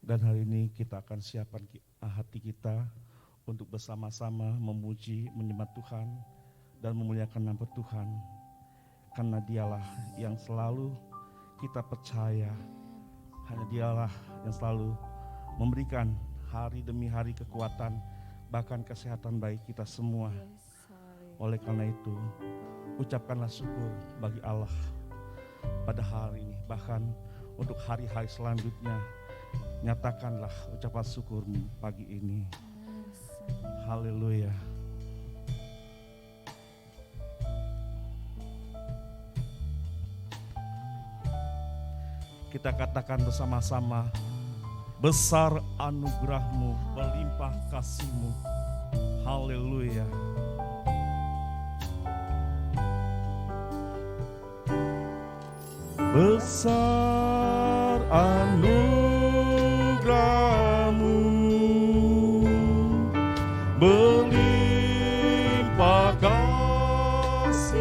Dan hari ini kita akan siapkan hati kita untuk bersama-sama memuji, menyembah Tuhan dan memuliakan nama Tuhan. Karena Dialah yang selalu kita percaya, hanya Dialah yang selalu memberikan hari demi hari kekuatan, bahkan kesehatan baik kita semua. Oleh karena itu, ucapkanlah syukur bagi Allah pada hari ini, bahkan untuk hari-hari selanjutnya. Nyatakanlah ucapan syukurmu pagi ini. Haleluya. Kita katakan bersama-sama, besar anugerahmu, berlimpah kasihmu. Haleluya. Besar anugerahmu, berlimpah kasihmu,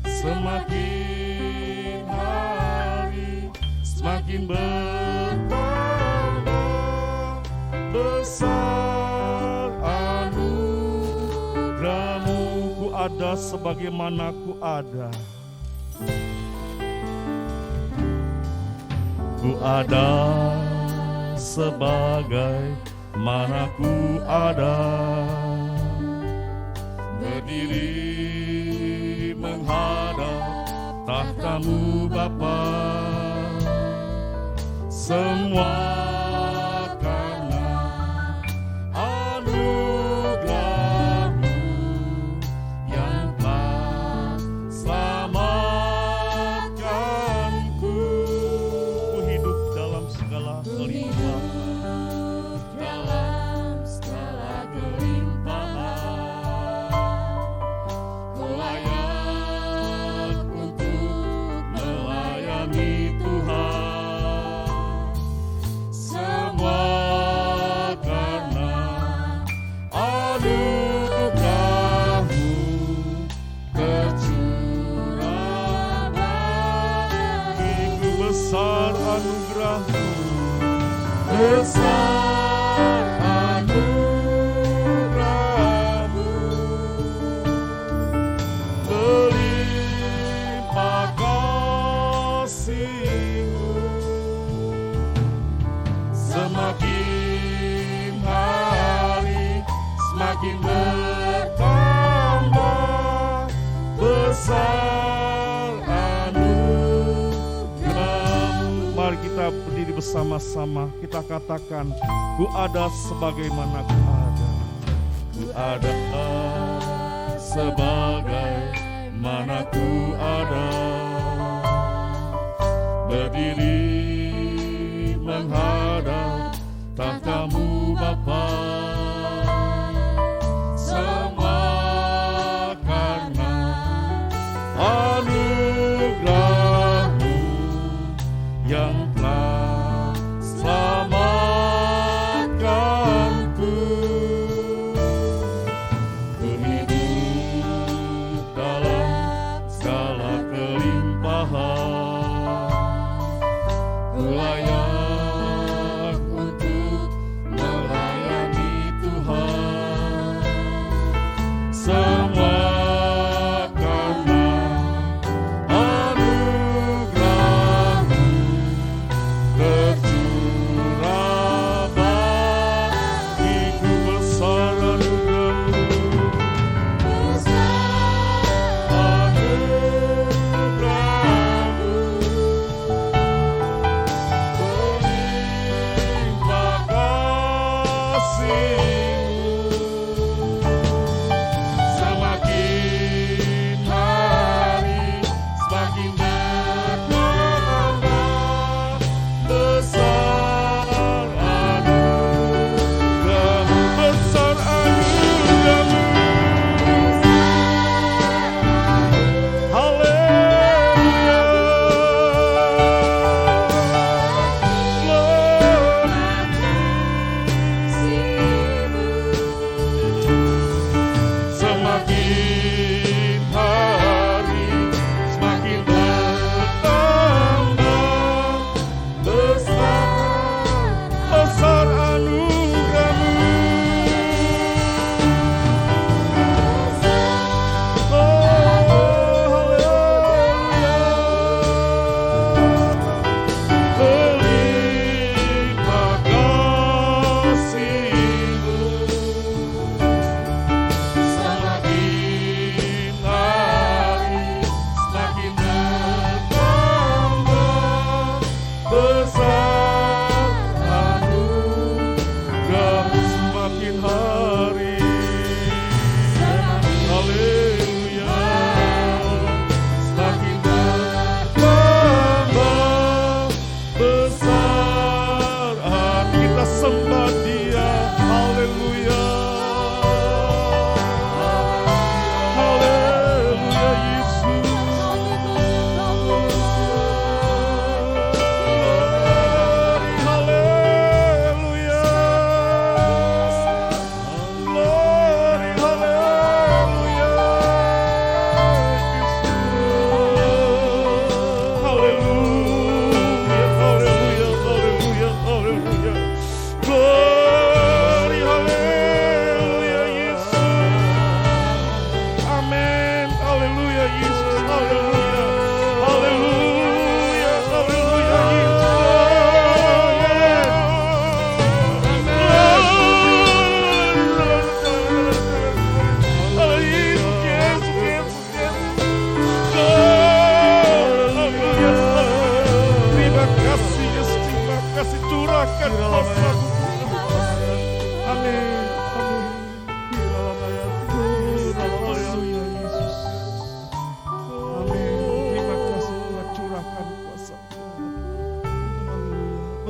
semakin hari semakin bertambah. Besar anugerahmu, ku ada sebagaimana ku ada. Ku ada sebagai mana ku ada, berdiri menghadap tahtamu Bapa. Semua karena anugerahmu yang telah selamatkanku. Ku hidup dalam segala kelimpahan, dalam segala kelimpahan. Ku layak untuk melayani Tuhan. Semua karena anugerahmu tercurah bagiku. Besar anugerahmu, besar anugerahmu, berlimpah kasihmu, semakin hari semakin bertambah. Besar anugerahmu. Mari kita berdiri bersama-sama, kita katakan, ku ada sebagaimana ku ada. Ku ada sebagaimana ku ada, berdiri menghadap tahtamu Bapa. Semua karena anugerahmu yang telah selamatkanku. Ku hidup dalam segala kelimpahan. Ku layak untuk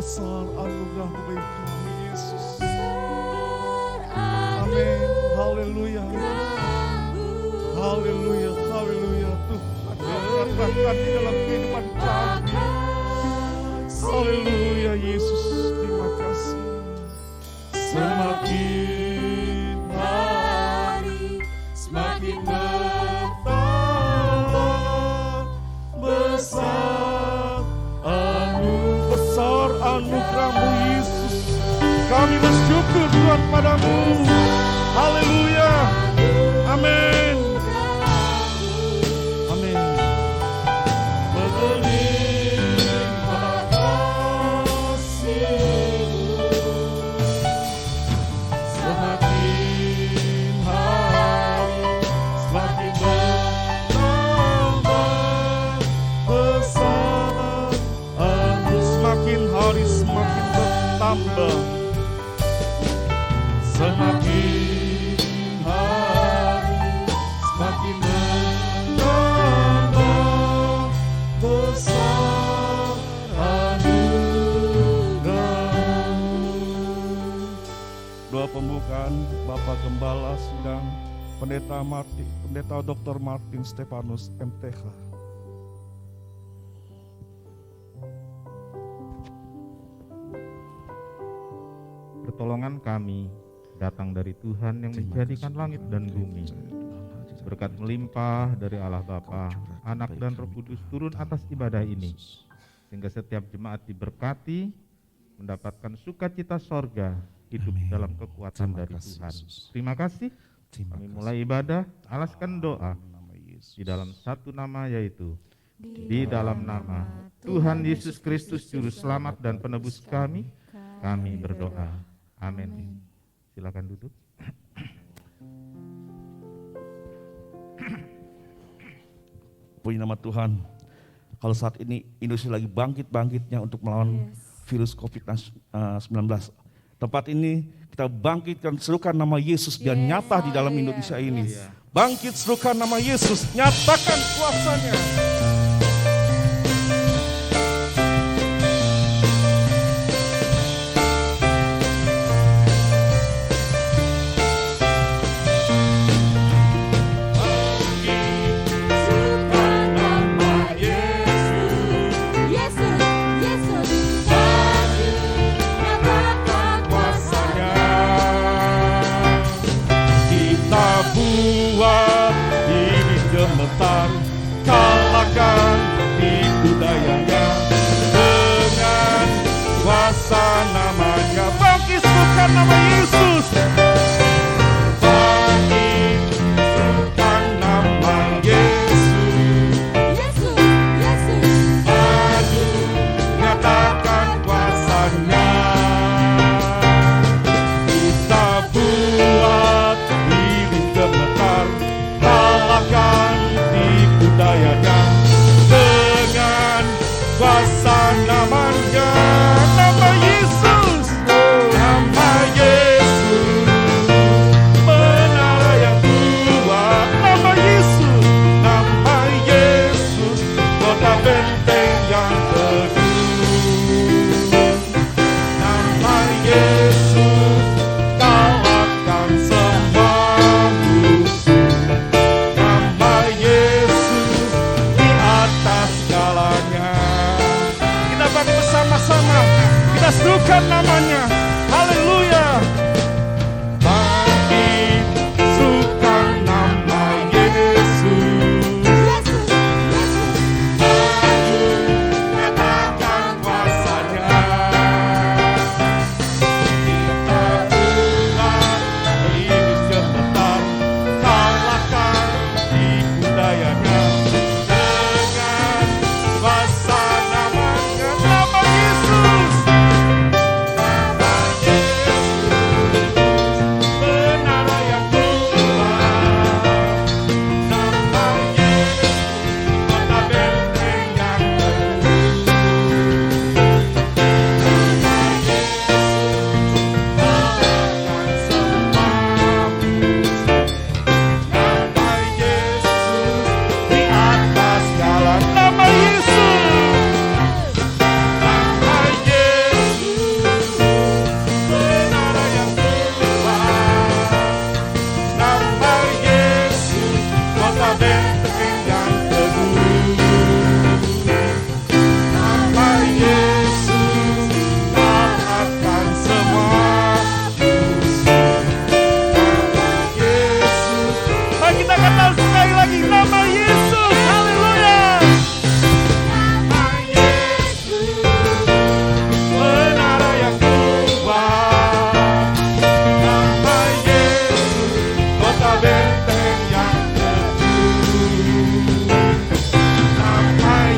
besar anugerah-Mu bagi kami, Yesus. Amin. Haleluya. Haleluya. Haleluya. Tuhan nyatakan di dalam kehidupan kami. Haleluya, Yesus. Terima kasih. Semakin hari semakin bertambah besar anugerah-Mu, Yesus. Kami bersyukur Tuhan padamu. Haleluya. Amin. Amin. Berlimpah kasih-Mu, semakin hari semakin bertambah besar. Semakin hari semakin bertambah. Semakin hari semakin bertambah besar anugerah-Mu. Doa pembukaan Bapak Gembala Sidang Pendeta Dr. Martin Stefanus MTH. Pertolongan kami datang dari Tuhan yang menjadikan langit dan bumi. Berkat melimpah dari Allah Bapa, Anak dan Roh Kudus turun atas ibadah ini, sehingga setiap jemaat diberkati, mendapatkan sukacita sorga, hidup dalam kekuatan dari Tuhan. Terima kasih. Kami mulai ibadah, alaskan doa di dalam satu nama, yaitu di dalam nama Tuhan Yesus Kristus Juru Selamat dan Penebus kami berdoa. Amin. Silakan duduk. Puji nama Tuhan. Kalau saat ini Indonesia lagi bangkit-bangkitnya untuk melawan virus COVID-19. Tempat ini kita bangkitkan, serukan nama Yesus biar nyata di dalam Indonesia ini. Bangkit, serukan nama Yesus, nyatakan kuasanya. Kalahkan tipu dayanya dengan kuasa namanya. Bangkit, serukan nama Yesus. Bangkit, serukan nama Yesus. Maju, nyatakan kuasanya. Kita buat diri gemetar, kalahkan dayanya dengan kuasa namanya, nama Yesus, nama Yesus, menara yang kuat, nama Yesus, nama Yesus, kota benteng yang teguh, nama Yesus, kalahkan semua musuh, nama Yesus atas segalanya. Kita bangkit bersama-sama, kita serukan namanya. Haleluya. Bangkit, serukan nama Yesus. Maju, nyatakan kuasanya. Kita buat hidup gemetar, kalahkan tipu dayanya. Kuasa namanya, nama Yesus, nama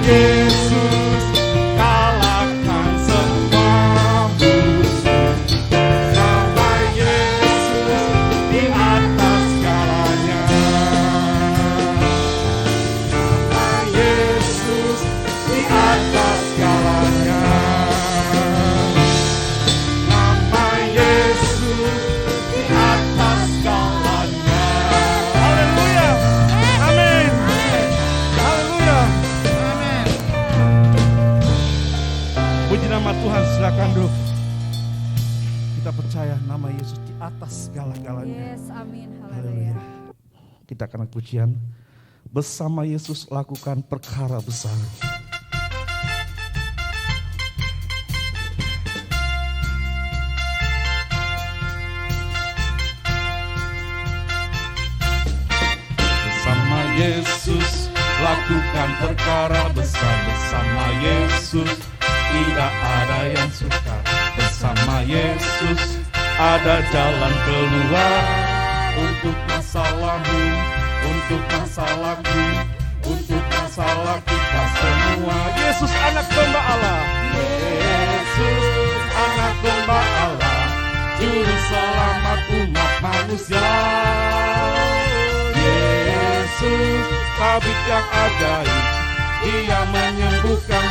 Yesus kalahkan semua musuh. Nama Yesus di atas segalanya. Nama Yesus di atas segalanya. Nama Yesus di atas segalanya. Haleluya. Amin. Haleluya. Amin. Puji nama Tuhan, silakan duduk. Kita percaya nama Yesus di atas segala-galanya. Yes, amin. Haleluya. Kita akan pujian bersama Yesus lakukan perkara besar. Bersama Yesus lakukan perkara besar. Bersama Yesus tidak ada yang sukar. Bersama Yesus ada jalan keluar. Untuk masalahmu, untuk masalahku, untuk masalah kita semua. Yesus anak domba Allah. Yesus anak domba Allah, juru selamat umat manusia. Yesus tabib yang ajaib, Dia menyembuhkan,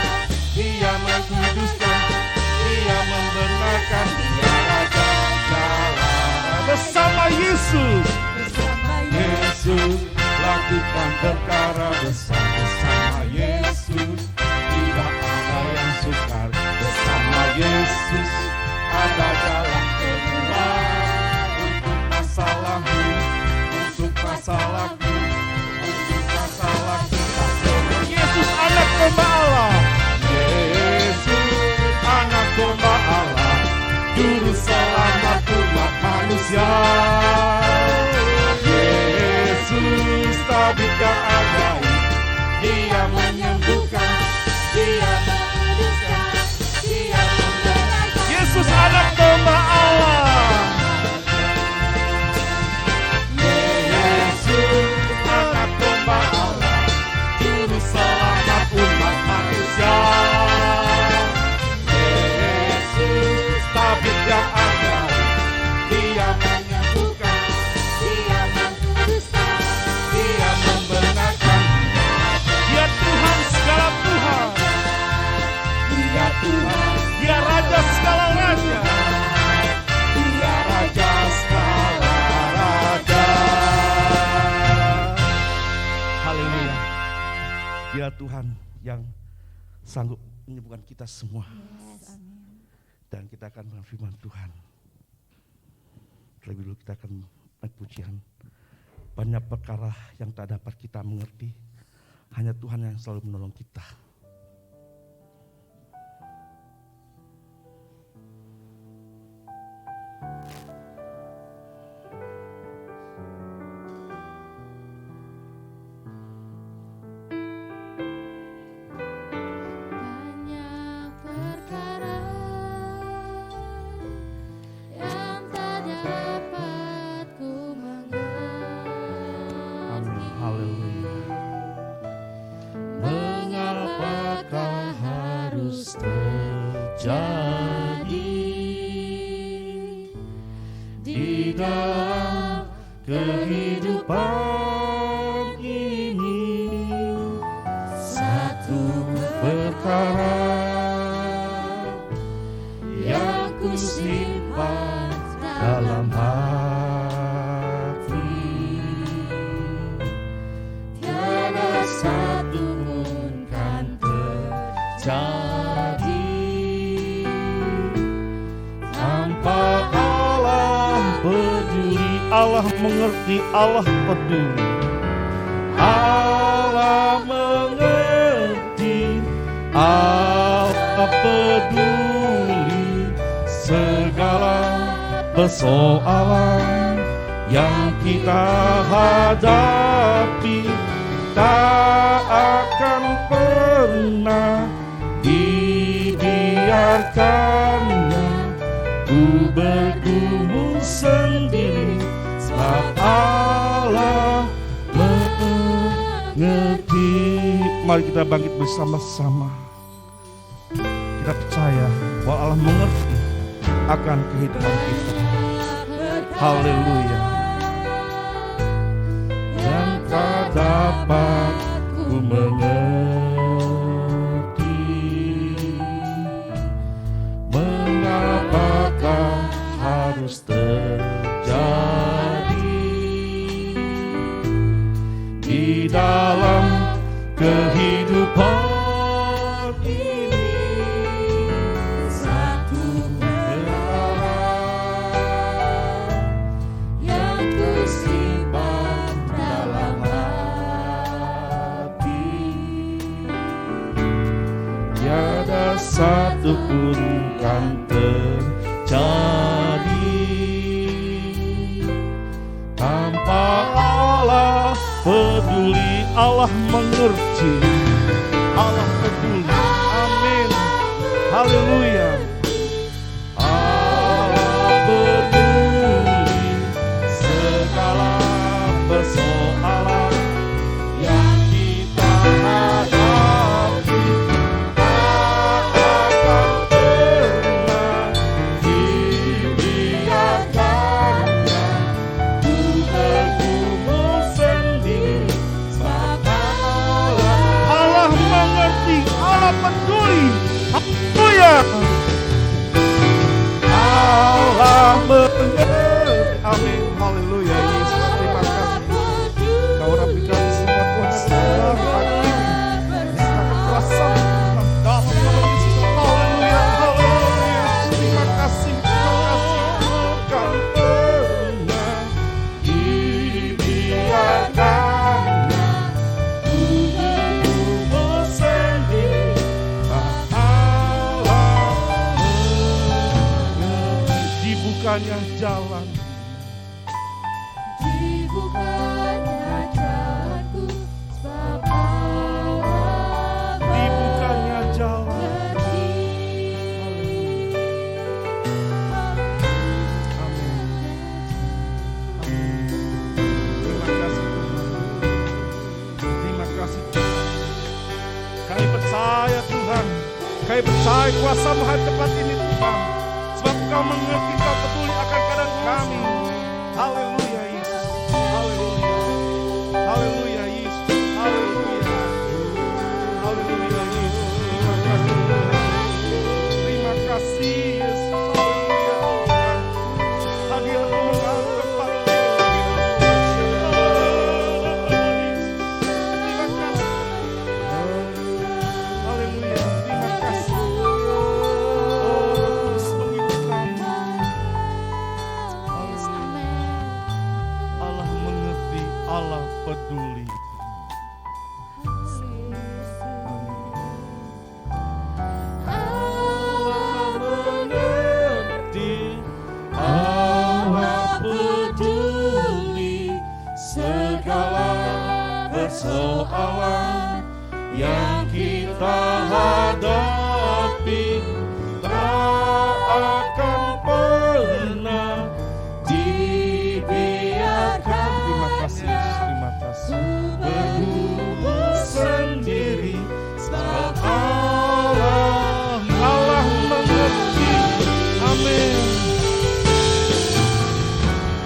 Dia mengkuduskan, Dia membenarkan, Dia Raja Segala. Bersama Yesus, Yesus lakukan perkara besar. Bersama Yesus tidak ada yang sukar. Bersama Yesus ada jalan keluar. Untuk masalahmu, untuk masalahku, untuk masalah kita semua. Yesus anak domba Allah. Yesus anak domba Allah, juru selamat umat manusia. Yesus tabib yang ajaib, Dia menyembuhkan, Dia menguduskan, Dia membenarkan. Yesus anak domba Allah. Yesus anak domba Allah, juru selamat umat manusia. Yesus tabib yang ajaib, Dia menyembuhkan, Dia menguduskan, Dia membenarkan. Dia Tuhan segala Tuhan, Dia Tuhan, Dia Raja segala Raja, Dia Raja segala Raja. Haleluya. Dia Tuhan yang sanggup menyembuhkan kita semua. Yes, amin. Dan kita akan berfirman Tuhan. Terlebih dulu kita akan naik pujian. Banyak perkara yang tak dapat kita mengerti. Hanya Tuhan yang selalu menolong kita. Banyak perkara yang tak dapat ku mengerti. Amin. Haleluya. Mengapakah harus terjadi di dalam Kehidupan ini satu perkara yang ku simpan dalam hati. tiada satu pun kan terjadi Tanpa Allah peduli, Allah mengerti, Allah peduli. Allah mengerti, Allah peduli segala persoalan yang kita hadapi. Tak akan pernah dibiarkannya ku bergumul sendiri, sebab Allah mengerti. mari kita bangkit bersama-sama. Kita percaya bahwa Allah mengerti akan kehidupan kita. Haleluya. Yang tak dapat ku mengerti, mengapakah harus terjadi di dalam kehidupan ini. Satu berharap yang ku simpan dalam hati, tiada satu pun kan terjadi tanpa Allah peduli. Allah mengerti, Allah peduli. Amin. Haleluya. Allah peduli segala persoalan yang kita hadapi. Tak akan pernah dibiarkannya ku bergumul sendiri. Sebab Allah mengerti, Allah peduli. Haleluya. Allah mengerti. Amin. Haleluya. Yesus, terima kasih. Kau rapikan semua Tuhan hati. Kuasa dalam nama Yesus. Haleluya. Haleluya. Terima kasih. Kan pernah dibiarkannya ku bergumul sendiri. Allah mengerti. Dibukanya jalan, dibukanya jalanku, sebab Allah dibukanya jalan. mengerti. Amin. Terima kasih Tuhan. Terima kasih Tuhan. Kami percaya Tuhan. Kami percaya kuasa-Mu hari tepat ini Tuhan. Sebab Engkau mengerti, Engkau peduli akan keadaan kami. Haleluya Yesus. Haleluya. Haleluya Yesus. Haleluya. Haleluya Yesus. Terima kasih Tuhan. Terima kasih Yesus. Haleluya Tuhan. Hadirat mengalir tempat ini. Terima kasih. Haleluya. Terima kasih. Oh, Kudus menghibur kami. Allah mengerti, Allah peduli. Allah mengerti, Allah peduli segala persoalan yang kita hadapi. Tak akan pernah dibiarkan. Terima kasih, terima kasih. Bergumul sendiri, sebab Allah mengerti. Amin.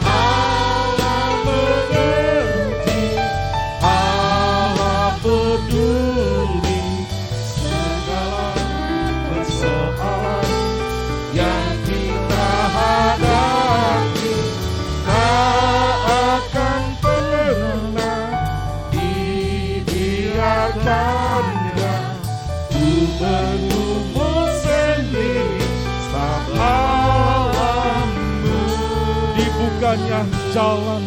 Allah mengerti, Allah peduli segala persoalan yang kita hadapi. Tak akan pernah dibiarkannya ku bergumul sendiri. Sebab Allah-Mu dibukanya jalan,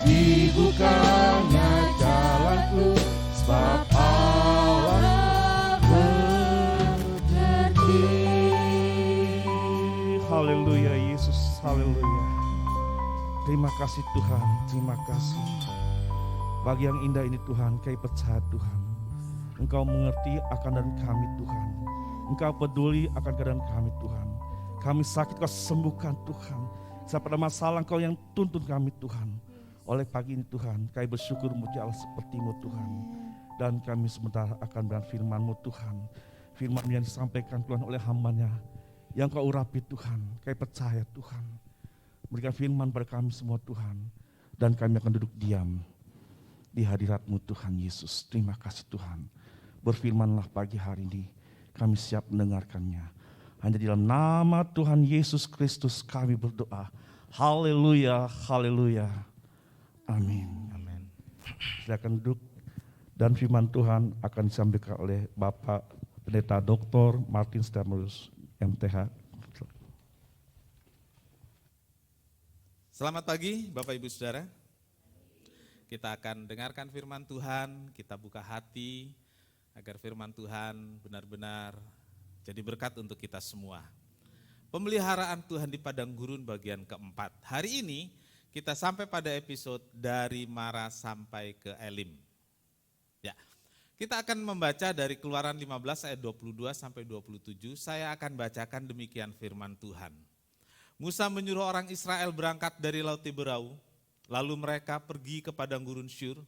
dibukanya jalanku. Sebab Allah mengerti. Haleluya Yesus, haleluya. Terima kasih Tuhan, terima kasih. Pagi yang indah ini Tuhan, kami percaya Tuhan, Engkau mengerti akan keadaan kami Tuhan. Engkau peduli akan keadaan kami Tuhan. Kami sakit, Kau sembuhkan Tuhan. Saat pada masalah Engkau yang tuntun kami Tuhan. Oleh pagi ini Tuhan, kami bersyukur memuji Allah seperti-Mu Tuhan. Dan kami sebentar akan mendengar firman-Mu Tuhan. Firman yang disampaikan Tuhan oleh hamba-Nya, yang Kau urapi Tuhan, kami percaya Tuhan. Berikan firman pada kami semua Tuhan, dan kami akan duduk diam di hadirat-Mu Tuhan Yesus. Terima kasih Tuhan. Berfirmanlah pagi hari ini, kami siap mendengarkannya. Hanya di dalam nama Tuhan Yesus Kristus kami berdoa. Haleluya, haleluya. Amin. Amin. Silakan duduk. Dan firman Tuhan akan disampaikan oleh Bapak Pendeta Dr. Martin Stamulus, MTH. Selamat pagi Bapak Ibu Saudara. Kita akan dengarkan firman Tuhan, kita buka hati agar firman Tuhan benar-benar jadi berkat untuk kita semua. Pemeliharaan Tuhan di padang gurun bagian keempat. Hari ini kita sampai pada episode dari Mara sampai ke Elim. Ya, kita akan membaca dari Keluaran 15 ayat 22 sampai 27. Saya akan bacakan demikian firman Tuhan. Musa menyuruh orang Israel berangkat dari Laut Tiberau, lalu mereka pergi ke padang gurun Syur.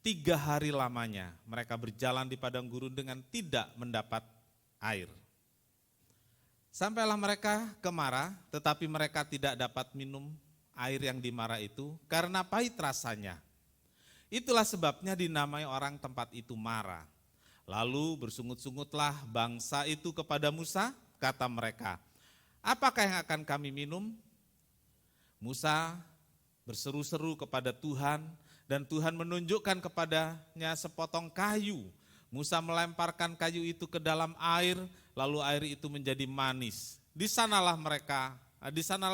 3 hari lamanya mereka berjalan di padang gurun dengan tidak mendapat air. Sampailah mereka ke Mara, tetapi mereka tidak dapat minum air yang di Mara itu karena pahit rasanya. Itulah sebabnya dinamai orang tempat itu Mara. Lalu bersungut-sungutlah bangsa itu kepada Musa, kata mereka, apakah yang akan kami minum? Musa berseru-seru kepada Tuhan, dan Tuhan menunjukkan kepadanya sepotong kayu. Musa melemparkan kayu itu ke dalam air, lalu air itu menjadi manis. Di sanalah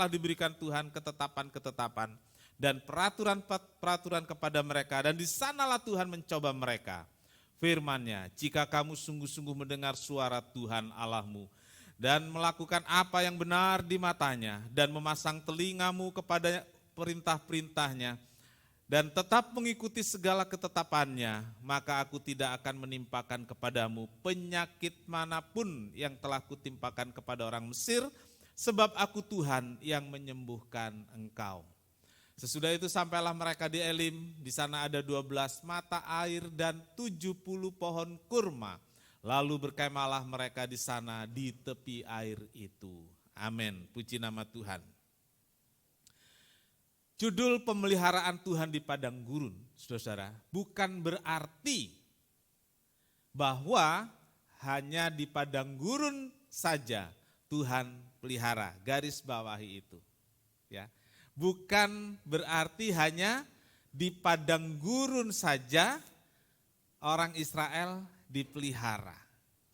diberikan Tuhan ketetapan-ketetapan dan peraturan-peraturan kepada mereka, dan di sanalah Tuhan mencoba mereka. Firman-Nya, jika kamu sungguh-sungguh mendengar suara Tuhan Allahmu dan melakukan apa yang benar di matanya dan memasang telingamu kepada perintah-perintahnya dan tetap mengikuti segala ketetapannya, maka aku tidak akan menimpakan kepadamu penyakit manapun yang telah kutimpakan kepada orang Mesir, sebab aku Tuhan yang menyembuhkan engkau. Sesudah itu sampailah mereka di Elim, di sana ada 12 mata air dan 70 pohon kurma. Lalu berkemahlah mereka di sana di tepi air itu. Amin. Puji nama Tuhan. Judul pemeliharaan Tuhan di padang gurun, saudara-saudara, bukan berarti bahwa hanya di padang gurun saja Tuhan pelihara. Garis bawahi itu. Ya. Bukan berarti hanya di padang gurun saja orang Israel dipelihara.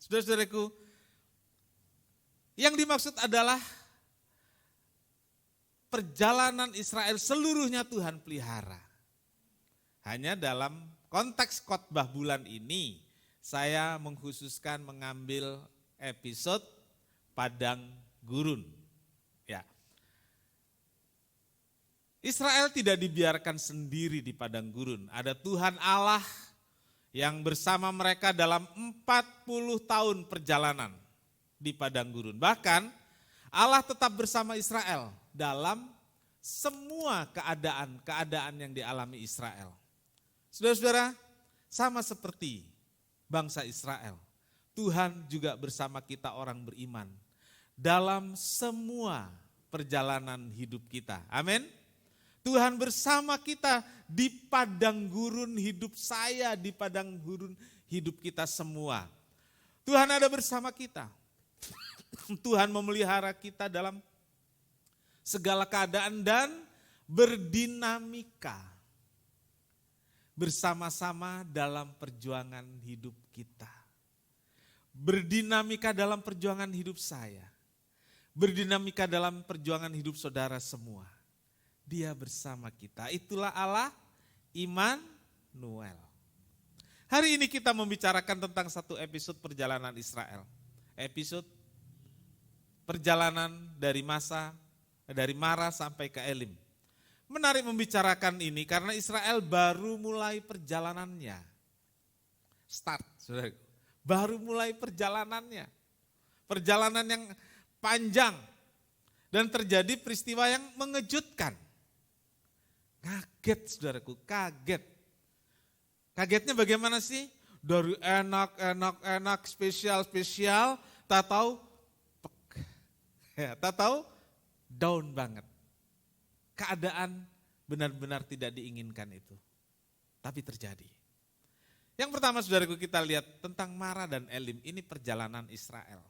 Saudara-saudaraku, yang dimaksud adalah perjalanan Israel seluruhnya Tuhan pelihara. Hanya dalam konteks khotbah bulan ini, saya mengkhususkan mengambil episode padang gurun. Ya. Israel tidak dibiarkan sendiri di padang gurun. Ada Tuhan Allah yang bersama mereka dalam 40 tahun perjalanan di padang gurun. Bahkan Allah tetap bersama Israel dalam semua keadaan yang dialami Israel. Saudara-saudara, sama seperti bangsa Israel, Tuhan juga bersama kita orang beriman dalam semua perjalanan hidup kita. Amin. Tuhan bersama kita di padang gurun hidup saya, di padang gurun hidup kita semua. Tuhan ada bersama kita. Tuhan memelihara kita dalam segala keadaan dan berdinamika bersama-sama dalam perjuangan hidup kita. Berdinamika dalam perjuangan hidup saya. Berdinamika dalam perjuangan hidup saudara semua. Dia bersama kita. Itulah Allah Immanuel. Hari ini kita membicarakan tentang satu episode perjalanan Israel. Episode perjalanan dari Mara sampai ke Elim. Menarik membicarakan ini karena Israel baru mulai perjalanannya. Start, saudara. Baru mulai perjalanannya. Perjalanan yang panjang dan terjadi peristiwa yang mengejutkan. Kaget saudaraku, kaget. Kagetnya bagaimana sih? Dari enak, spesial, tak tahu, tak tahu down banget. Keadaan benar-benar tidak diinginkan itu. Tapi terjadi. Yang pertama saudaraku kita lihat tentang Mara dan Elim, ini perjalanan Israel.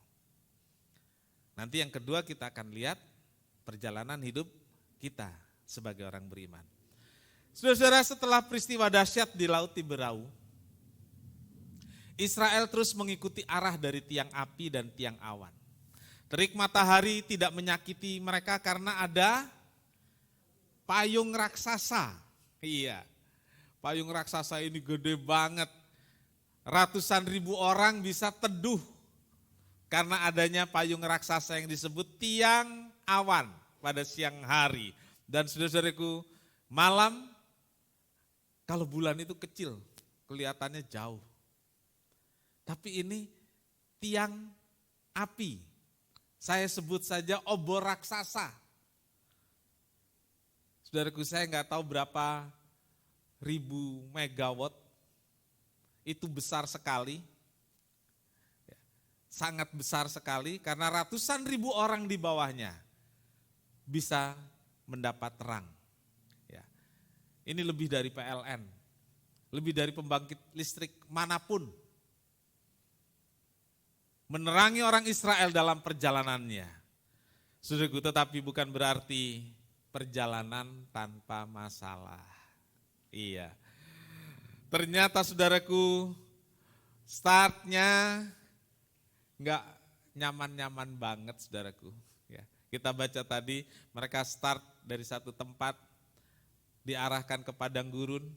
Nanti yang kedua kita akan lihat perjalanan hidup kita sebagai orang beriman. Saudara-saudara, setelah peristiwa dahsyat di Laut Tiberau, Israel terus mengikuti arah dari tiang api dan tiang awan. Terik matahari tidak menyakiti mereka karena ada payung raksasa. Iya, payung raksasa ini gede banget. Ratusan ribu orang bisa teduh karena adanya payung raksasa yang disebut tiang awan pada siang hari. Dan saudara-saudaraku, malam kalau bulan itu kecil, kelihatannya jauh. Tapi ini tiang api, saya sebut saja obor raksasa. Saudaraku, saya nggak tahu berapa ribu megawatt, itu besar sekali. Sangat besar sekali karena ratusan ribu orang di bawahnya bisa mendapat terang. Ini lebih dari PLN, lebih dari pembangkit listrik manapun. Menerangi orang Israel dalam perjalanannya. Saudaraku, tetapi bukan berarti perjalanan tanpa masalah. Iya. Ternyata saudaraku, startnya enggak nyaman-nyaman banget saudaraku. Ya, kita baca tadi mereka start dari satu tempat, diarahkan ke padang gurun,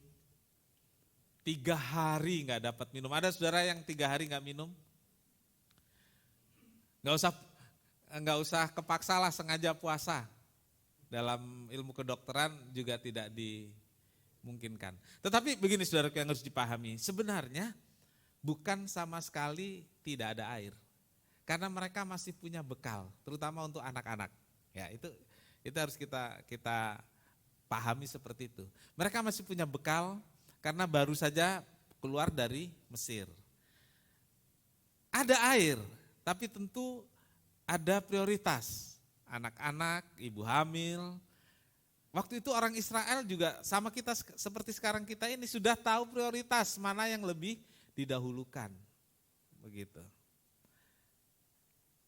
3 hari nggak dapat minum. Ada saudara yang 3 hari nggak minum? Nggak usah kepaksalah sengaja puasa. Dalam ilmu kedokteran juga tidak dimungkinkan. Tetapi begini saudara yang harus dipahami, sebenarnya bukan sama sekali tidak ada air. Karena mereka masih punya bekal, terutama untuk anak-anak. Ya, itu harus kita pahami seperti itu. Mereka masih punya bekal karena baru saja keluar dari Mesir. Ada air, tapi tentu ada prioritas. Anak-anak, ibu hamil. Waktu itu orang Israel juga sama kita seperti sekarang kita ini sudah tahu prioritas mana yang lebih didahulukan. Begitu.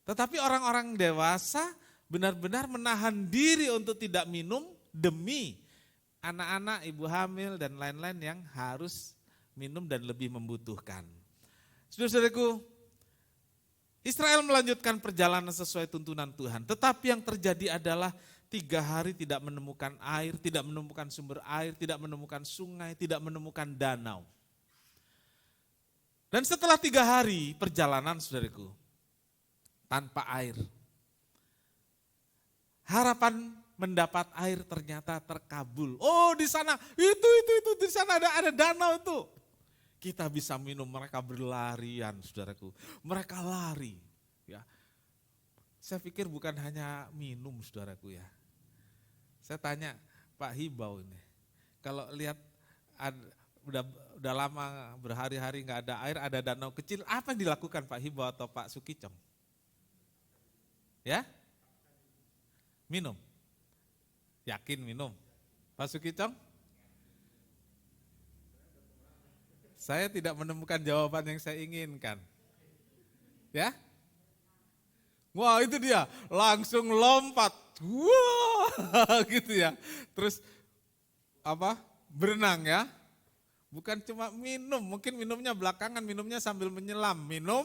Tetapi orang-orang dewasa benar-benar menahan diri untuk tidak minum demi anak-anak, ibu hamil, dan lain-lain yang harus minum dan lebih membutuhkan. Saudara-saudaraku, Israel melanjutkan perjalanan sesuai tuntunan Tuhan. Tetapi yang terjadi adalah 3 hari tidak menemukan air, tidak menemukan sumber air, tidak menemukan sungai, tidak menemukan danau. Dan setelah 3 hari perjalanan saudaraku, tanpa air, harapan mendapat air ternyata terkabul. Oh, di sana itu di sana ada danau itu. Kita bisa minum, mereka berlarian saudaraku. Mereka lari. Ya. Saya pikir bukan hanya minum saudaraku ya. Saya tanya Pak Hibau ini, kalau lihat udah lama berhari-hari nggak ada air, ada danau kecil, apa yang dilakukan Pak Hibau atau Pak Sukicong? Ya? Minum. Yakin minum? Pak Sukicong? Saya tidak menemukan jawaban yang saya inginkan. Ya? Wah, itu dia, langsung lompat. Wah, gitu ya. Terus berenang ya. Bukan cuma minum, mungkin minumnya belakangan, minumnya sambil menyelam. Minum.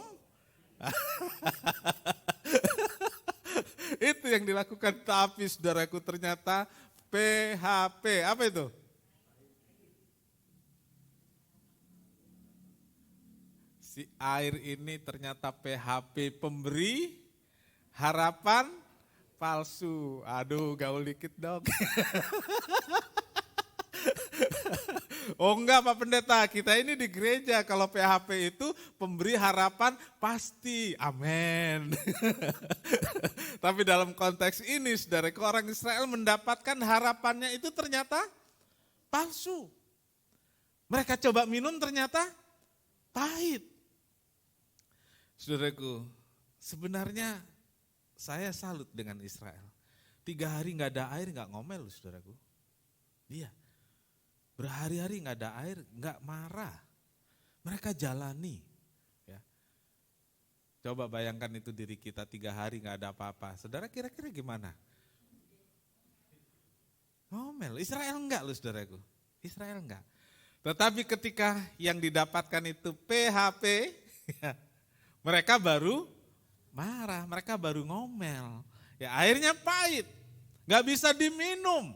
Itu yang dilakukan, tapi saudaraku ternyata PHP. Apa itu? Si air ini ternyata PHP, pemberi harapan palsu. Aduh, gaul dikit dong. Oh enggak Pak Pendeta, kita ini di gereja kalau PHP itu pemberi harapan pasti, amin. Tapi dalam konteks ini saudara, orang Israel mendapatkan harapannya itu ternyata palsu. Mereka coba minum ternyata pahit. Saudaraku, sebenarnya saya salut dengan Israel. 3 hari nggak ada air, nggak ngomel, saudaraku. Iya, berhari-hari nggak ada air, nggak marah. Mereka jalani. Ya. Coba bayangkan itu diri kita 3 hari nggak ada apa-apa. Saudara kira-kira gimana? Ngomel. Israel enggak loh, saudaraku. Israel enggak. Tetapi ketika yang didapatkan itu PHP, ya, mereka baru marah, mereka baru ngomel. Ya, airnya pahit, gak bisa diminum.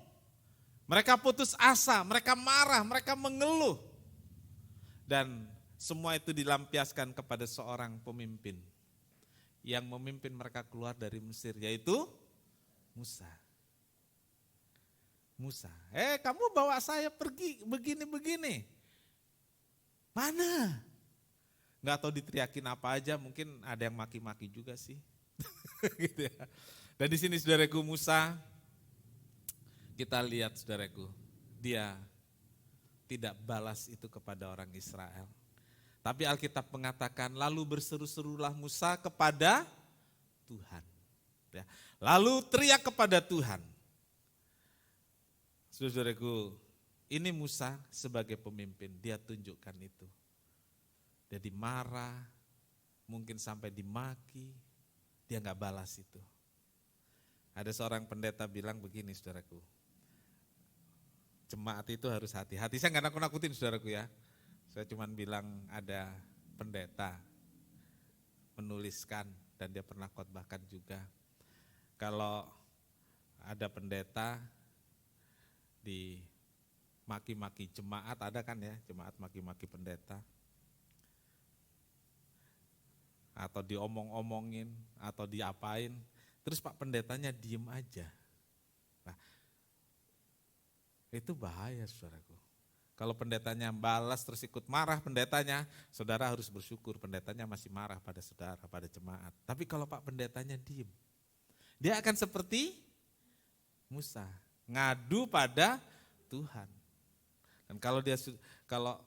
Mereka putus asa, mereka marah, mereka mengeluh. Dan semua itu dilampiaskan kepada seorang pemimpin yang memimpin mereka keluar dari Mesir, yaitu Musa. Musa, kamu bawa saya pergi begini-begini. Mana? Nggak tahu diteriakin apa aja, mungkin ada yang maki-maki juga sih. Gitu ya. Dan di sini saudaraku Musa, kita lihat saudaraku, dia tidak balas itu kepada orang Israel. Tapi Alkitab mengatakan, lalu berseru-serulah Musa kepada Tuhan. Ya. Lalu teriak kepada Tuhan. Saudaraku, ini Musa sebagai pemimpin, dia tunjukkan itu. Dia dimarah, mungkin sampai dimaki, dia nggak balas itu. Ada seorang pendeta bilang begini, saudaraku, jemaat itu harus hati-hati. Saya nggak nakut-nakutin saudaraku ya, saya cuma bilang ada pendeta menuliskan dan dia pernah khotbahkan juga. Kalau ada pendeta di maki-maki jemaat, ada kan ya, jemaat maki-maki pendeta. Atau diomong-omongin, atau diapain, terus Pak pendetanya diem aja. Nah, itu bahaya saudaraku. Kalau pendetanya balas terus ikut marah pendetanya, saudara harus bersyukur pendetanya masih marah pada saudara, pada jemaat. Tapi kalau Pak pendetanya diem, dia akan seperti Musa, ngadu pada Tuhan. Dan kalau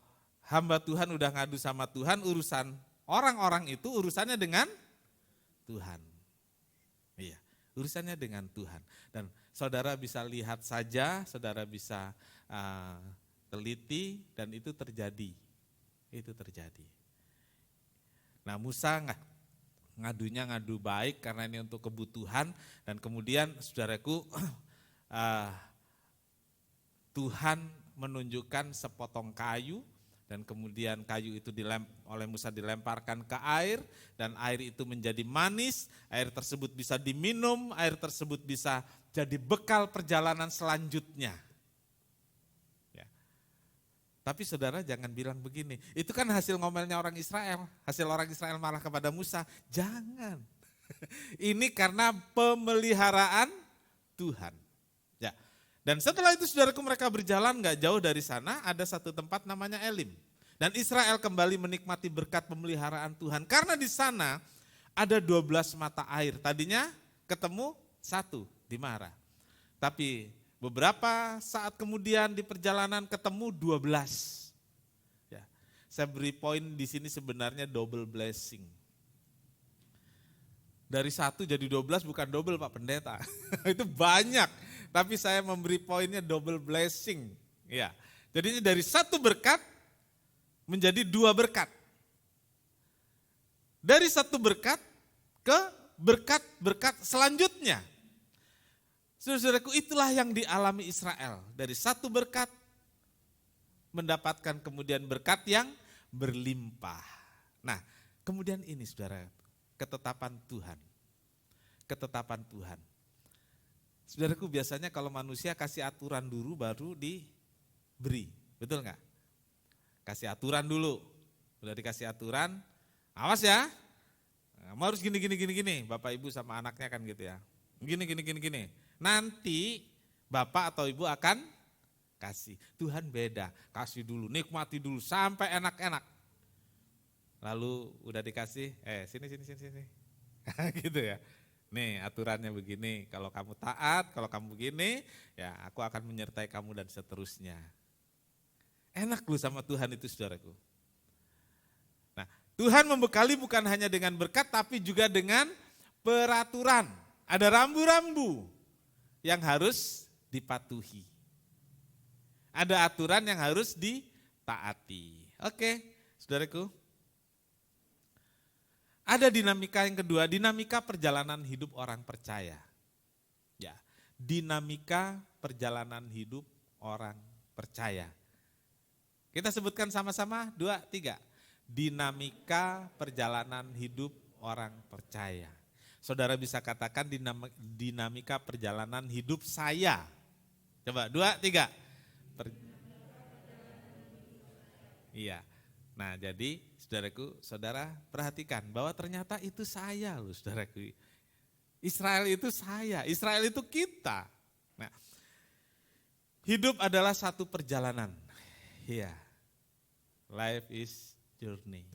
hamba Tuhan udah ngadu sama Tuhan, urusan orang-orang itu urusannya dengan Tuhan. Iya, urusannya dengan Tuhan. Dan saudara bisa lihat saja, saudara bisa teliti dan itu terjadi. Itu terjadi. Nah, Musa ngadunya ngadu baik karena ini untuk kebutuhan dan kemudian saudaraku Tuhan menunjukkan sepotong kayu dan kemudian kayu itu oleh Musa dilemparkan ke air dan air itu menjadi manis, air tersebut bisa diminum, air tersebut bisa jadi bekal perjalanan selanjutnya. Ya. Tapi saudara jangan bilang begini, itu kan hasil ngomelnya orang Israel, hasil orang Israel marah kepada Musa, jangan. Ini karena pemeliharaan Tuhan. Ya. Dan setelah itu saudaraku mereka berjalan gak jauh dari sana ada satu tempat namanya Elim. Dan Israel kembali menikmati berkat pemeliharaan Tuhan. Karena di sana ada 12 mata air. Tadinya ketemu 1 di Mara. Tapi beberapa saat kemudian di perjalanan ketemu 12. Ya. Saya beri poin di sini sebenarnya double blessing. Dari 1 jadi 12 bukan double Pak Pendeta. Itu banyak. Tapi saya memberi poinnya double blessing. Ya. Jadi dari 1 berkat menjadi 2 berkat. Dari 1 berkat ke berkat-berkat selanjutnya. Saudaraku, itulah yang dialami Israel. Dari 1 berkat mendapatkan kemudian berkat yang berlimpah. Nah, kemudian ini saudara, ketetapan Tuhan. Ketetapan Tuhan. Saudaraku, biasanya kalau manusia kasih aturan dulu baru diberi, betul enggak? Kasih aturan dulu, udah dikasih aturan, awas ya, kamu harus gini, bapak ibu sama anaknya kan gitu ya, gini. Nanti bapak atau ibu akan kasih, Tuhan beda, kasih dulu, nikmati dulu sampai enak-enak. Lalu udah dikasih, sini, gitu ya. Nih aturannya begini, kalau kamu taat, kalau kamu begini, ya aku akan menyertai kamu dan seterusnya. Enak loh sama Tuhan itu saudaraku. Nah, Tuhan membekali bukan hanya dengan berkat tapi juga dengan peraturan. Ada rambu-rambu yang harus dipatuhi. Ada aturan yang harus ditaati. Oke, saudaraku. Ada dinamika yang kedua, dinamika perjalanan hidup orang percaya. Ya, dinamika perjalanan hidup orang percaya. Kita sebutkan sama-sama, 2, 3. Dinamika perjalanan hidup orang percaya. Saudara bisa katakan dinamika perjalanan hidup saya. Coba 2, 3. Iya. Nah, jadi saudaraku, saudara perhatikan bahwa ternyata itu saya loh saudaraku. Israel itu saya, Israel itu kita. Nah, hidup adalah satu perjalanan. Iya. Life is journey.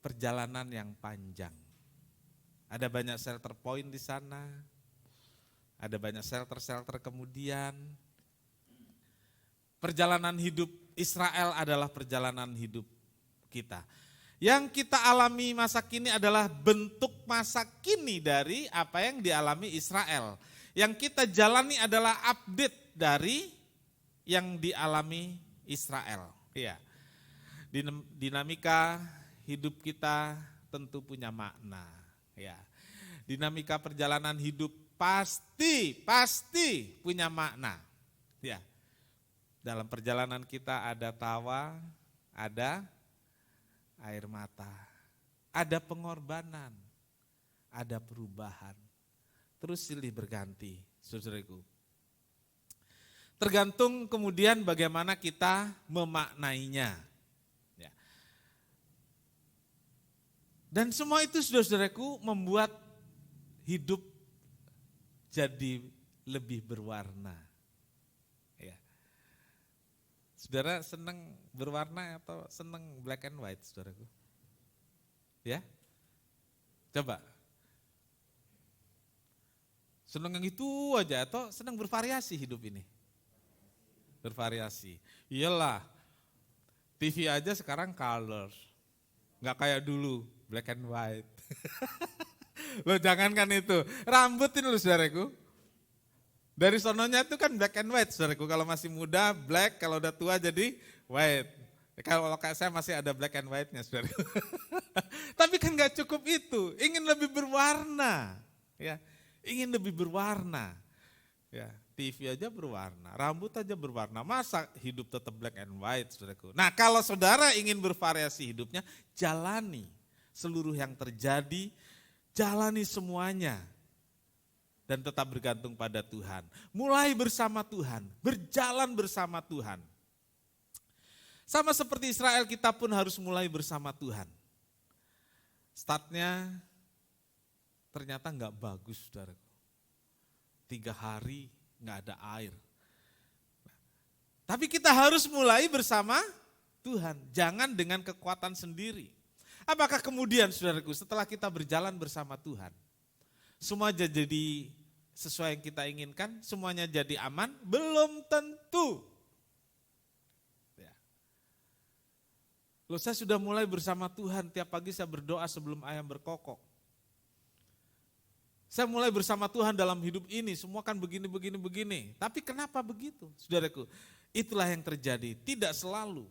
Perjalanan yang panjang. Ada banyak shelter point di sana. Ada banyak shelter kemudian. Perjalanan hidup Israel adalah perjalanan hidup kita. Yang kita alami masa kini adalah bentuk masa kini dari apa yang dialami Israel. Yang kita jalani adalah update dari yang dialami Israel. Ya. Dinamika hidup kita tentu punya makna. Ya. Dinamika perjalanan hidup pasti punya makna. Ya. Dalam perjalanan kita ada tawa, ada air mata, ada pengorbanan, ada perubahan. Terus silih berganti, saudaraku. Tergantung kemudian bagaimana kita memaknainya. Ya. Dan semua itu saudara-saudaraku membuat hidup jadi lebih berwarna. Ya. Saudara senang berwarna atau senang black and white, saudaraku? Ya? Coba. Senang yang itu aja atau senang bervariasi hidup ini? Bervariasi. Iyalah, TV aja sekarang color. Nggak kayak dulu, black and white. Loh jangankan itu, rambutin lu saudaraku. Dari sononya itu kan black and white saudaraku. Kalau masih muda black, kalau udah tua jadi white. Kalau kayak saya masih ada black and white-nya saudaraku. Tapi kan nggak cukup itu, ingin lebih berwarna. Ya. Ingin lebih berwarna, ya TV aja berwarna, rambut aja berwarna, masa hidup tetap black and white, saudaraku. Nah kalau saudara ingin bervariasi hidupnya, jalani seluruh yang terjadi, jalani semuanya, dan tetap bergantung pada Tuhan. Mulai bersama Tuhan, berjalan bersama Tuhan. Sama seperti Israel, kita pun harus mulai bersama Tuhan. Startnya ternyata nggak bagus, saudaraku. 3 hari nggak ada air. Tapi kita harus mulai bersama Tuhan, jangan dengan kekuatan sendiri. Apakah kemudian, saudaraku, setelah kita berjalan bersama Tuhan, semua jadi sesuai yang kita inginkan, semuanya jadi aman? Belum tentu. Ya. Loh, saya sudah mulai bersama Tuhan, tiap pagi saya berdoa sebelum ayam berkokok. Saya mulai bersama Tuhan dalam hidup ini, semua kan begini. Tapi kenapa begitu? Saudaraku, itulah yang terjadi. Tidak selalu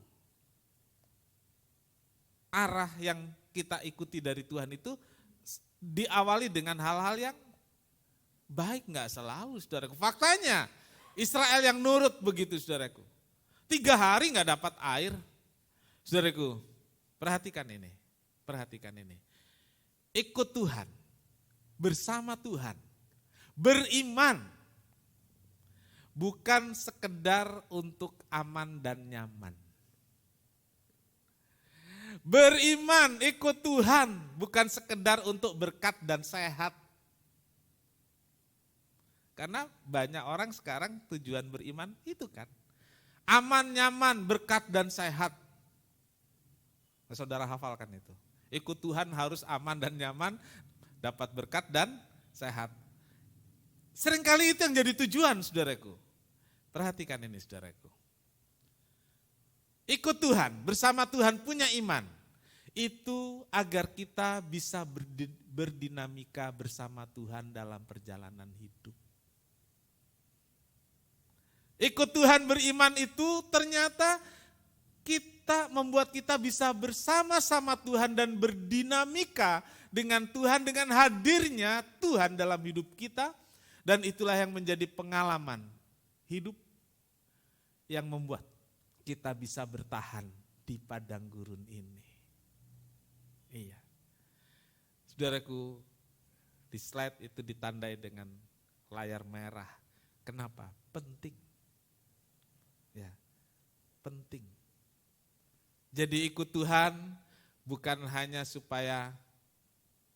arah yang kita ikuti dari Tuhan itu diawali dengan hal-hal yang baik, enggak selalu, saudaraku. Faktanya, Israel yang nurut begitu, saudaraku. 3 hari enggak dapat air. Saudaraku, perhatikan ini. Ikut Tuhan. Bersama Tuhan, beriman, bukan sekedar untuk aman dan nyaman. Beriman, ikut Tuhan, bukan sekedar untuk berkat dan sehat. Karena banyak orang sekarang tujuan beriman itu kan, aman, nyaman, berkat dan sehat. Nah, saudara hafalkan itu. Ikut Tuhan harus aman dan nyaman, dapat berkat dan sehat. Seringkali itu yang jadi tujuan, saudaraku. Perhatikan ini, saudaraku. ikut Tuhan, bersama Tuhan, punya iman. Itu agar kita bisa berdinamika bersama Tuhan dalam perjalanan hidup. Ikut Tuhan beriman itu ternyata membuat kita bisa bersama-sama Tuhan dan berdinamika dengan Tuhan, dengan hadirnya Tuhan dalam hidup kita. Dan itulah yang menjadi pengalaman hidup yang membuat kita bisa bertahan di padang gurun ini. Iya. Saudaraku, di slide itu ditandai dengan layar merah. Kenapa? Penting. Ya, penting. Jadi ikut Tuhan bukan hanya supaya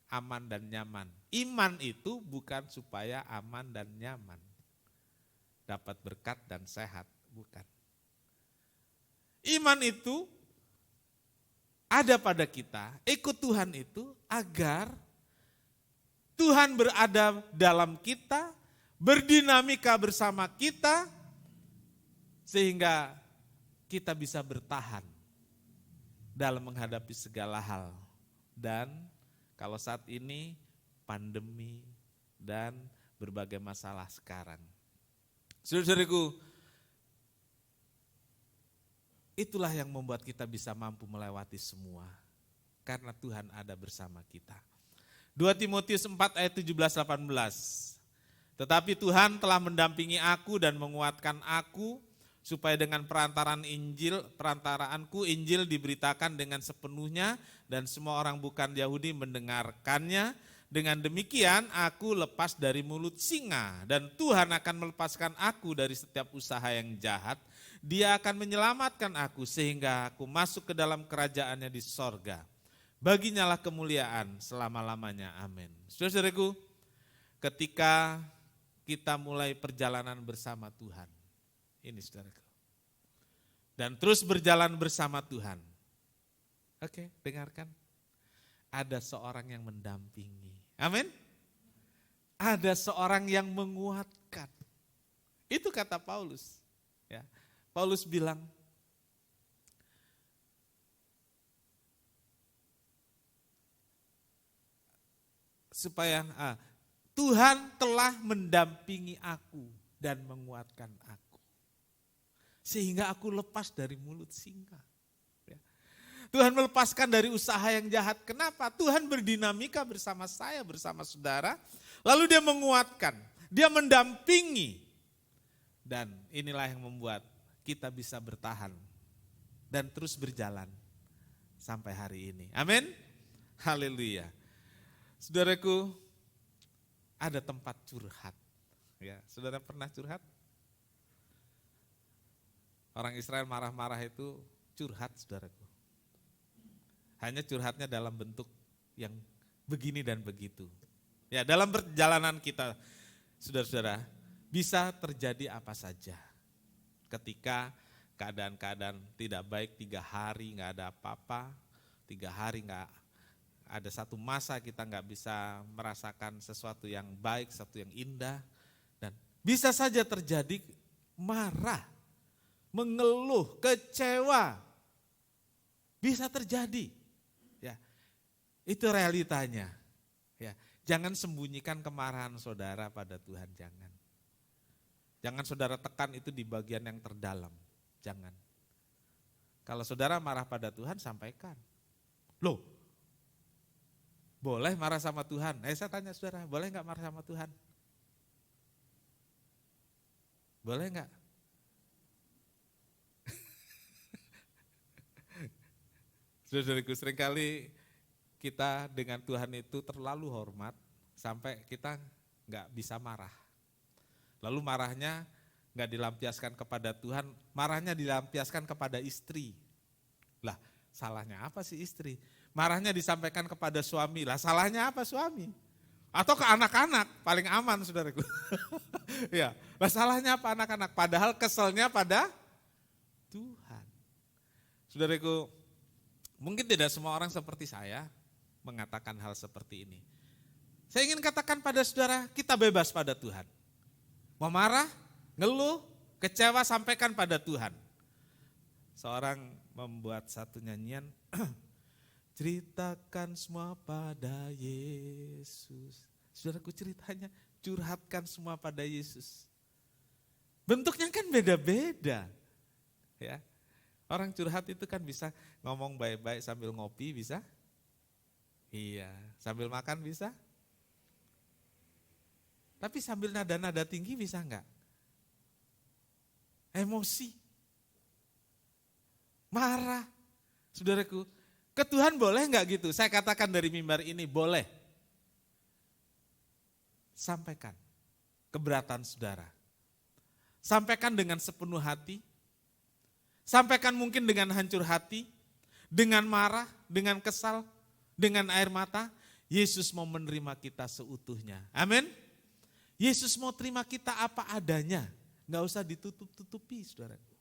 aman dan nyaman. Iman itu bukan supaya aman dan nyaman. Dapat berkat dan sehat, bukan. Iman itu ada pada kita, ikut Tuhan itu agar Tuhan berada dalam kita, berdinamika bersama kita, sehingga kita bisa bertahan dalam menghadapi segala hal. Dan kalau saat ini pandemi dan berbagai masalah sekarang. Saudara-saudariku, itulah yang membuat kita bisa mampu melewati semua. Karena Tuhan ada bersama kita. 2 Timotius 4 ayat 17-18. Tetapi Tuhan telah mendampingi aku dan menguatkan aku, supaya dengan perantaraanku Injil diberitakan dengan sepenuhnya dan semua orang bukan Yahudi mendengarkannya. Dengan demikian aku lepas dari mulut singa dan Tuhan akan melepaskan aku dari setiap usaha yang jahat. Dia akan menyelamatkan aku sehingga aku masuk ke dalam kerajaannya di sorga. Baginya lah kemuliaan selama-lamanya. Amin. Saudara-saudaraku, ketika kita mulai perjalanan bersama Tuhan, ini saudaraku. Dan terus berjalan bersama Tuhan. Oke, dengarkan. Ada seorang yang mendampingi. Amin. Ada seorang yang menguatkan. Itu kata Paulus. Ya. Paulus bilang, supaya Tuhan telah mendampingi aku dan menguatkan aku. Sehingga aku lepas dari mulut singa. Ya. Tuhan melepaskan dari usaha yang jahat. Kenapa? Tuhan berdinamika bersama saya, bersama saudara. Lalu dia menguatkan, dia mendampingi. Dan inilah yang membuat kita bisa bertahan dan terus berjalan sampai hari ini. Amin. Haleluya. Saudaraku, ada tempat curhat. Ya, saudara pernah curhat? Orang Israel marah-marah itu curhat, saudaraku. Hanya curhatnya dalam bentuk yang begini dan begitu. Ya, dalam perjalanan kita, saudara-saudara, bisa terjadi apa saja. Ketika keadaan-keadaan tidak baik, 3 hari nggak ada apa-apa, 3 hari nggak ada satu masa kita nggak bisa merasakan sesuatu yang baik, sesuatu yang indah. Dan bisa saja terjadi marah, mengeluh, kecewa, bisa terjadi. Ya, itu realitanya. Ya, jangan sembunyikan kemarahan saudara pada Tuhan, jangan. Jangan saudara tekan itu di bagian yang terdalam, jangan. Kalau saudara marah pada Tuhan, sampaikan. Loh, boleh marah sama Tuhan? Saya tanya saudara, boleh nggak marah sama Tuhan? Boleh nggak? Saudaraku, seringkali kita dengan Tuhan itu terlalu hormat sampai kita nggak bisa marah. Lalu marahnya nggak dilampiaskan kepada Tuhan, marahnya dilampiaskan kepada istri. Lah, salahnya apa sih istri? Marahnya disampaikan kepada suami, lah salahnya apa suami? Atau ke anak-anak, paling aman saudaraku. Ya, lah salahnya apa anak-anak? Padahal keselnya pada Tuhan. Saudaraku, mungkin tidak semua orang seperti saya mengatakan hal seperti ini. Saya ingin katakan pada saudara, kita bebas pada Tuhan. Mau marah, ngeluh, kecewa, sampaikan pada Tuhan. Seorang membuat satu nyanyian. Ceritakan semua pada Yesus. Saudaraku, ceritanya curhatkan semua pada Yesus. Bentuknya kan beda-beda. Ya. Orang curhat itu kan bisa ngomong baik-baik sambil ngopi, bisa? Iya, sambil makan bisa? Tapi sambil nada-nada tinggi bisa enggak? Emosi. Marah. Saudaraku, ke Tuhan boleh enggak gitu? Saya katakan dari mimbar ini, boleh. Sampaikan keberatan saudara. Sampaikan dengan sepenuh hati. Sampaikan mungkin dengan hancur hati, dengan marah, dengan kesal, dengan air mata. Yesus mau menerima kita seutuhnya. Amin. Yesus mau terima kita apa adanya. Enggak usah ditutup-tutupi, saudaraku.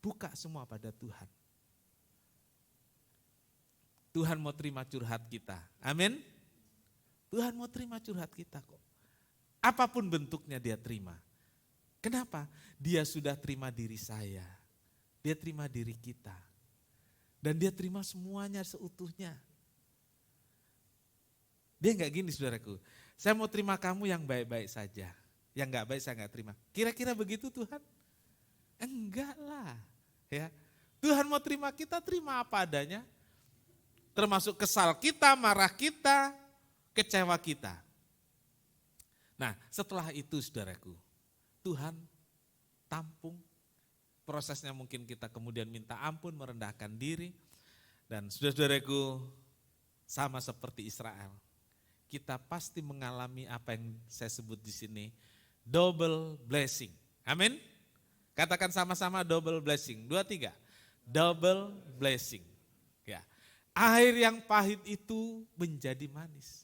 Buka semua pada Tuhan. Tuhan mau terima curhat kita. Amin. Tuhan mau terima curhat kita kok. Apapun bentuknya dia terima. Kenapa? Dia sudah terima diri saya. Dia terima diri kita. Dan dia terima semuanya seutuhnya. Dia enggak gini, saudaraku. Saya mau terima kamu yang baik-baik saja. Yang enggak baik saya enggak terima. Kira-kira begitu Tuhan? Enggak lah. Ya. Tuhan mau terima kita, terima apa adanya. Termasuk kesal kita, marah kita, kecewa kita. Nah, setelah itu saudaraku, Tuhan tampung. Prosesnya mungkin kita kemudian minta ampun, merendahkan diri. Dan saudara-saudaraku, sama seperti Israel, kita pasti mengalami apa yang saya sebut di sini, double blessing. Amin. Katakan sama-sama double blessing. 2, 3. Double blessing. Ya. Air yang pahit itu menjadi manis.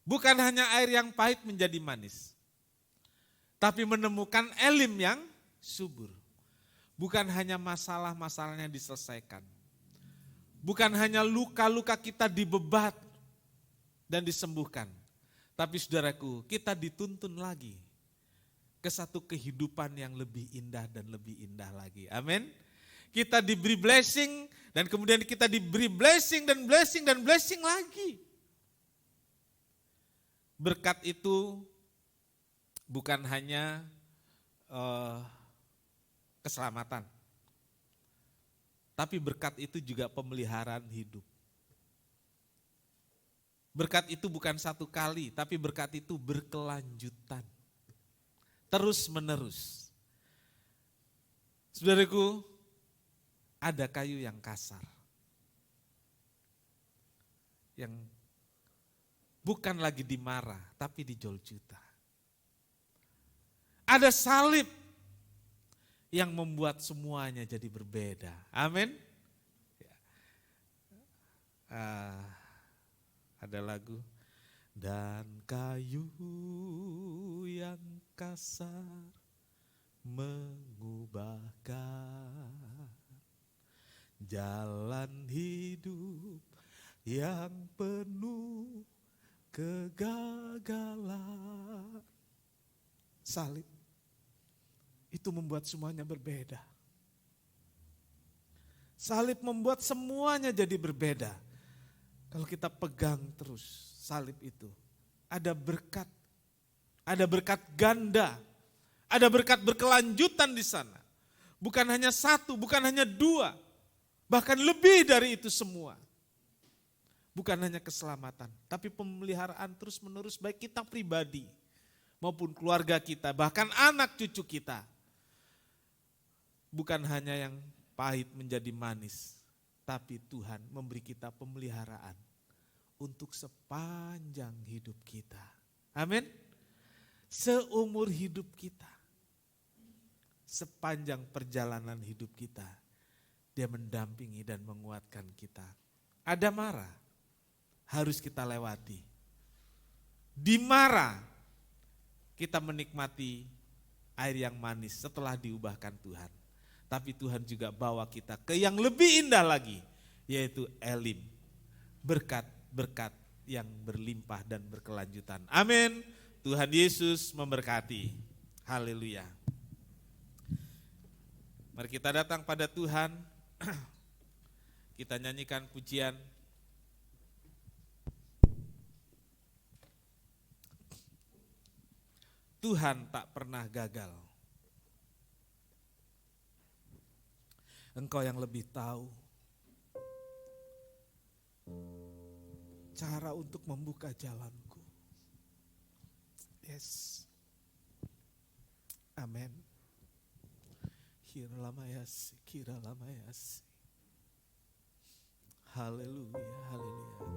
Bukan hanya air yang pahit menjadi manis, tapi menemukan elim yang subur. Bukan hanya masalah-masalahnya diselesaikan. Bukan hanya luka-luka kita dibebat dan disembuhkan. Tapi saudaraku, kita dituntun lagi ke satu kehidupan yang lebih indah dan lebih indah lagi. Amin. Kita diberi blessing dan kemudian kita diberi blessing dan blessing dan blessing lagi. Berkat itu bukan hanya keselamatan, tapi berkat itu juga pemeliharaan hidup. Berkat itu bukan satu kali, tapi berkat itu berkelanjutan, terus menerus. Saudaraku, ada kayu yang kasar, yang bukan lagi dimarah, tapi dijoljuta. Ada salib yang membuat semuanya jadi berbeda. Amin. Ada lagu. Dan kayu yang kasar mengubahkan jalan hidup yang penuh kegagalan. Salib itu membuat semuanya berbeda. Salib membuat semuanya jadi berbeda. Kalau kita pegang terus salib itu, ada berkat ganda, ada berkat berkelanjutan di sana. Bukan hanya satu, bukan hanya dua, bahkan lebih dari itu semua. Bukan hanya keselamatan, tapi pemeliharaan terus menerus baik kita pribadi maupun keluarga kita, bahkan anak cucu kita. Bukan hanya yang pahit menjadi manis, tapi Tuhan memberi kita pemeliharaan untuk sepanjang hidup kita. Amin. Seumur hidup kita, sepanjang perjalanan hidup kita, Dia mendampingi dan menguatkan kita. Ada marah, harus kita lewati. Di marah, kita menikmati air yang manis setelah diubahkan Tuhan. Tapi Tuhan juga bawa kita ke yang lebih indah lagi, yaitu elim, berkat-berkat yang berlimpah dan berkelanjutan. Amin. Tuhan Yesus memberkati. Haleluya. Mari kita datang pada Tuhan, kita nyanyikan pujian. Tuhan tak pernah gagal. Engkau yang lebih tahu cara untuk membuka jalanku. Yes. Amin. Kira lamayasi. Haleluya, haleluya.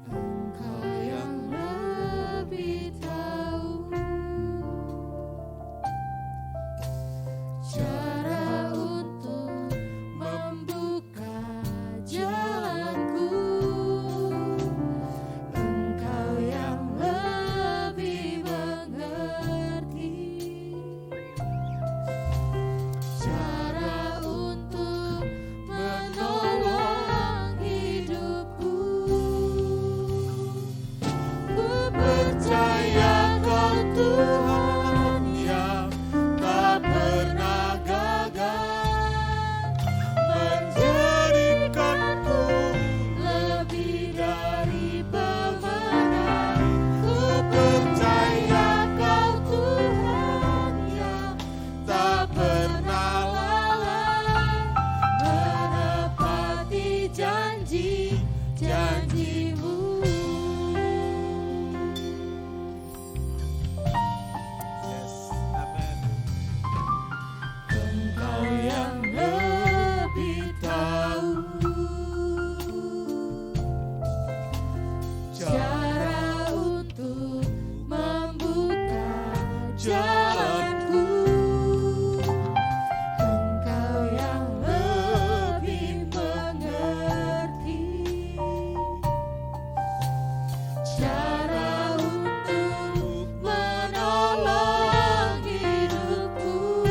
Engkau yang lebih tahu cara untuk membuka jalanku. Engkau yang lebih mengerti cara untuk menolong hidupku. Ku percaya Kau Tuhan yang tak pernah gagal, menjadikanku lebih dari pemenang. Ku percaya Kau Tuhan yang tak pernah lalai, menepati janji-janji-Mu. Yes, amen. Engkau yang lebih tahu cara untuk membuka jalanku. Engkau yang lebih mengerti cara untuk menolong hidupku.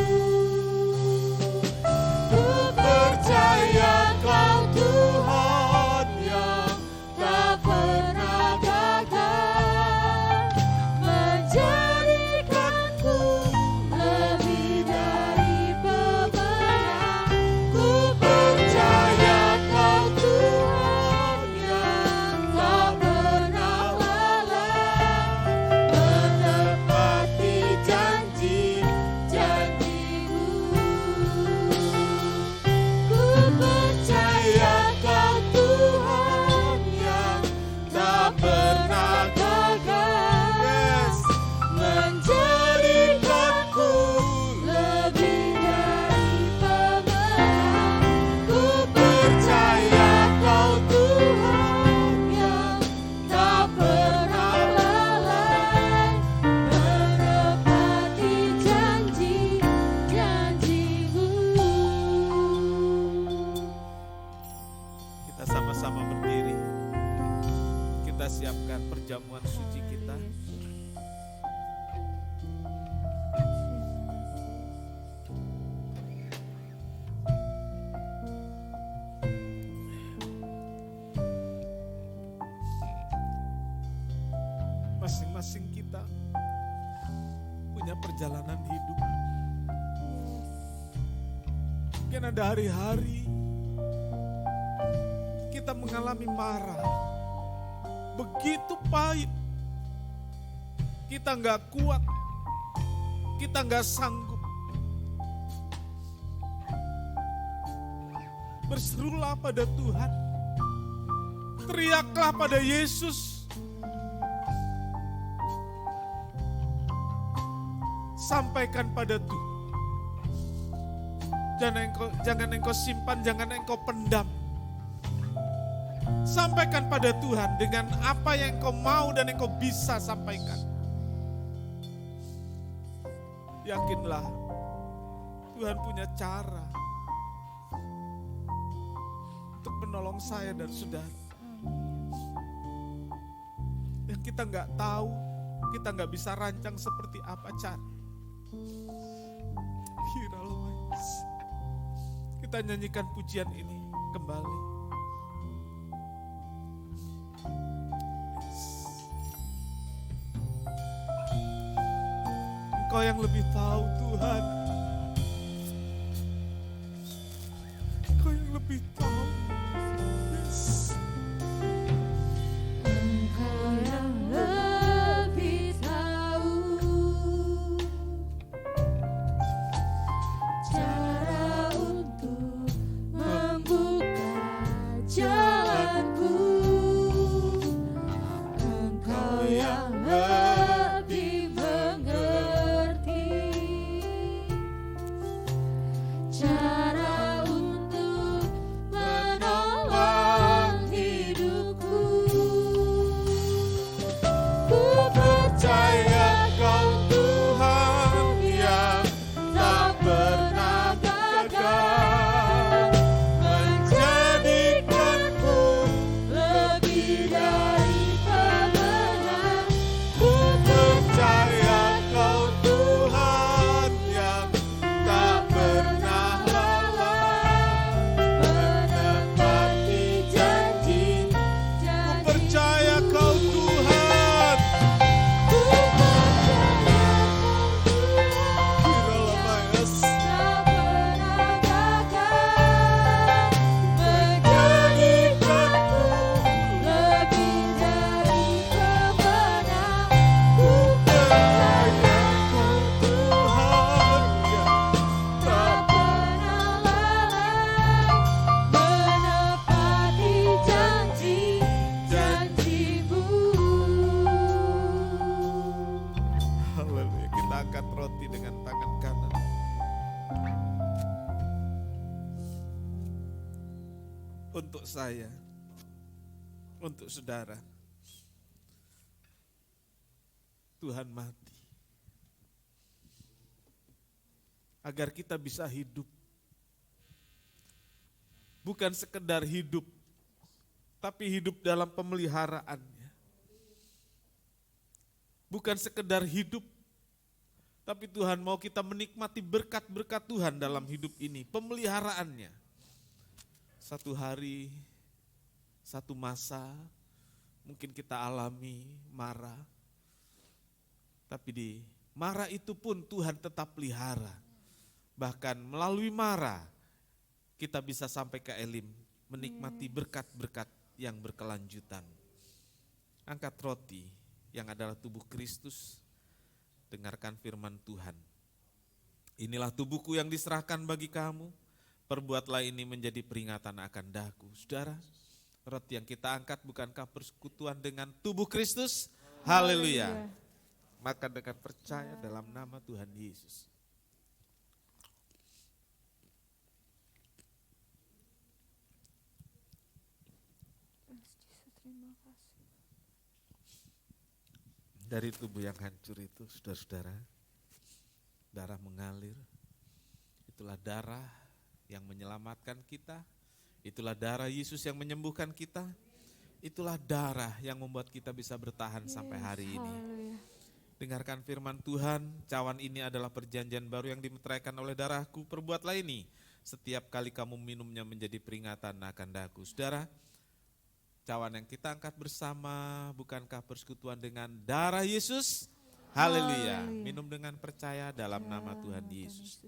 Ku percaya Kau Tuhan yang tak pernah gagal, menjadikanku lebih dari pemenang. Ku percaya Kau Tuhan yang tak pernah lalai, menepati janji-janji-Mu. Ku percaya Kau Tuhan yang tak pernah gagal, Yes. menjadikanku lebih dari pemenang. Ku percaya Kau Tuhan yang tak pernah lalai, menepati janji-janji-Mu. Kita sama-sama berdiri. Kita siapkan perjamuan suci kita. Masing-masing kita punya perjalanan hidup. Mungkin ada hari-hari kita mengalami marah, begitu pahit, kita nggak kuat, kita nggak sanggup. Berserulah pada Tuhan, teriaklah pada Yesus, sampaikan pada Tuhan. Jangan engkau simpan, jangan engkau pendam. Sampaikan pada Tuhan dengan apa yang engkau mau dan engkau bisa sampaikan. Yakinlah, Tuhan punya cara untuk menolong saya dan saudara. Yang kita nggak tahu, kita nggak bisa rancang seperti apa cara. kita nyanyikan pujian ini kembali. Engkau yang lebih tahu Tuhan. Engkau yang lebih tahu. Yes. Engkau yang lebih tahu cara untuk membuka jalanku. Engkau yang lebih mengerti cara untuk menolong hidupku. Ku percaya Kau Tuhan yang tak pernah gagal, menjadikanku lebih dari pemenang. Ku percaya Kau Tuhan yang tak pernah lalai, menepati janji. Ku percaya Kau Tuhan. Ku percaya Kau Tuhan tak pernah gagal, menjadikanku lebih dari pemenang. Ku percaya Kau Tuhan yang tak pernah lalai, menepati janji-janji-Mu. Haleluya, kita angkat roti dengan tangan kanan. Untuk saya, untuk saudara, Tuhan mati agar kita bisa hidup. Bukan sekedar hidup, tapi hidup dalam pemeliharaannya. Bukan sekedar hidup, tapi Tuhan mau kita menikmati berkat-berkat Tuhan dalam hidup ini, pemeliharaannya. Satu hari, satu masa, mungkin kita alami marah, tapi di marah itu pun Tuhan tetap pelihara. Bahkan melalui marah, kita bisa sampai ke Elim, menikmati berkat-berkat yang berkelanjutan. Angkat roti yang adalah tubuh Kristus, dengarkan firman Tuhan. Inilah tubuhku yang diserahkan bagi kamu, perbuatlah ini menjadi peringatan akan daku. Saudara, roti yang kita angkat bukankah persekutuan dengan tubuh Kristus? Haleluya. Maka dengan percaya dalam nama Tuhan Yesus. Dari tubuh yang hancur itu, saudara-saudara, darah mengalir. Itulah darah yang menyelamatkan kita. Itulah darah Yesus yang menyembuhkan kita. Itulah darah yang membuat kita bisa bertahan sampai hari ini. Dengarkan firman Tuhan, cawan ini adalah perjanjian baru yang dimeteraikan oleh darahku. Perbuatlah ini setiap kali kamu minumnya menjadi peringatan akan daku. Saudara, cawan yang kita angkat bersama bukankah persekutuan dengan darah Yesus? Haleluya. Minum dengan percaya dalam nama Tuhan Yesus.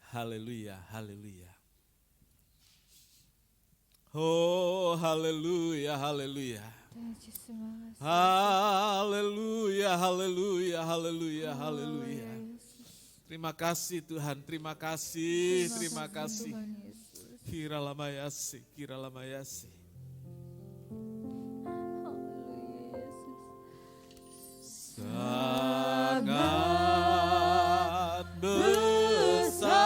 Haleluya, haleluya. Oh, haleluya, haleluya. Haleluya, haleluya, haleluya, haleluya. Terima kasih Tuhan, terima kasih, terima kasih. Kira lamayasi, kira lamayasi. Sangat besar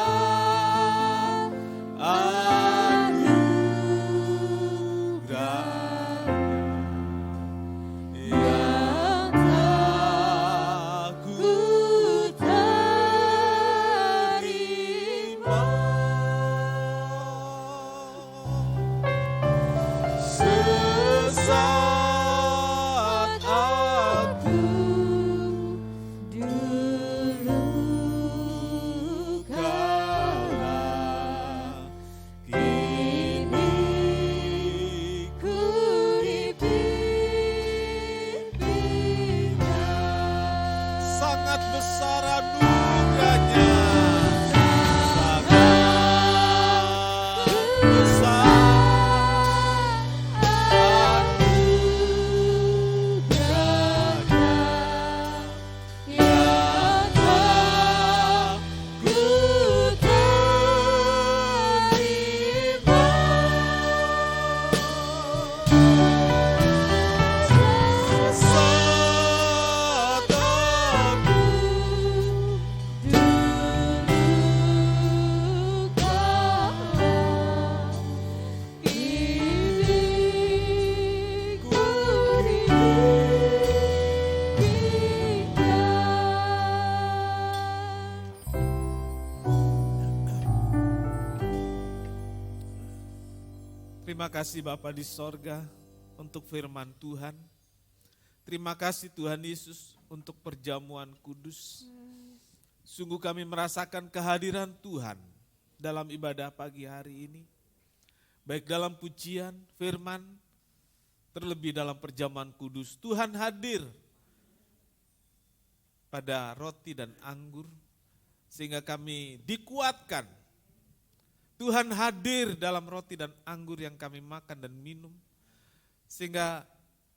anugerahnya yang tak ku terima. sangat besar anugerahnya. Terima kasih Bapa di sorga untuk firman Tuhan. Terima kasih Tuhan Yesus untuk perjamuan kudus. Sungguh kami merasakan kehadiran Tuhan dalam ibadah pagi hari ini. Baik dalam pujian, firman, terlebih dalam perjamuan kudus. Tuhan hadir pada roti dan anggur sehingga kami dikuatkan. Tuhan hadir dalam roti dan anggur yang kami makan dan minum. Sehingga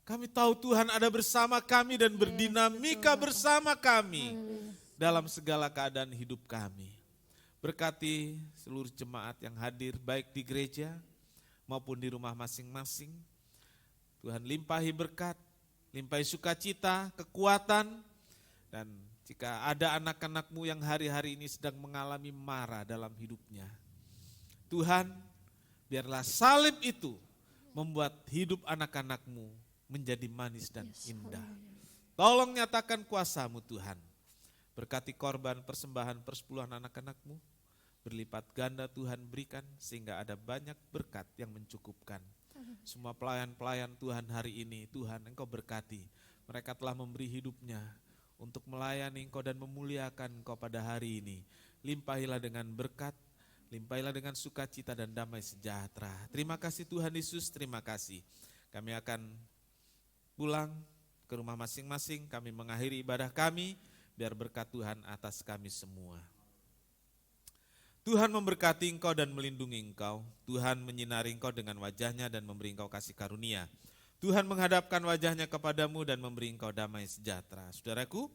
kami tahu Tuhan ada bersama kami dan berdinamika bersama kami dalam segala keadaan hidup kami. Berkati seluruh jemaat yang hadir baik di gereja maupun di rumah masing-masing. Tuhan limpahi berkat, limpahi sukacita, kekuatan. Dan jika ada anak-anak-Mu yang hari-hari ini sedang mengalami mara dalam hidupnya, Tuhan, biarlah salib itu membuat hidup anak-anak-Mu menjadi manis dan indah. Tolong nyatakan kuasa-Mu Tuhan. Berkati korban persembahan persepuluhan anak-anak-Mu, berlipat ganda Tuhan berikan sehingga ada banyak berkat yang mencukupkan. Semua pelayan-pelayan Tuhan hari ini, Tuhan Engkau berkati. Mereka telah memberi hidupnya untuk melayani Engkau dan memuliakan Engkau pada hari ini. Limpahilah dengan berkat, limpahilah dengan sukacita dan damai sejahtera. Terima kasih Tuhan Yesus, terima kasih. Kami akan pulang ke rumah masing-masing, kami mengakhiri ibadah kami, biar berkat Tuhan atas kami semua. Tuhan memberkati engkau dan melindungi engkau. Tuhan menyinari engkau dengan wajahnya dan memberi engkau kasih karunia. Tuhan menghadapkan wajahnya kepadamu dan memberi engkau damai sejahtera. Saudaraku,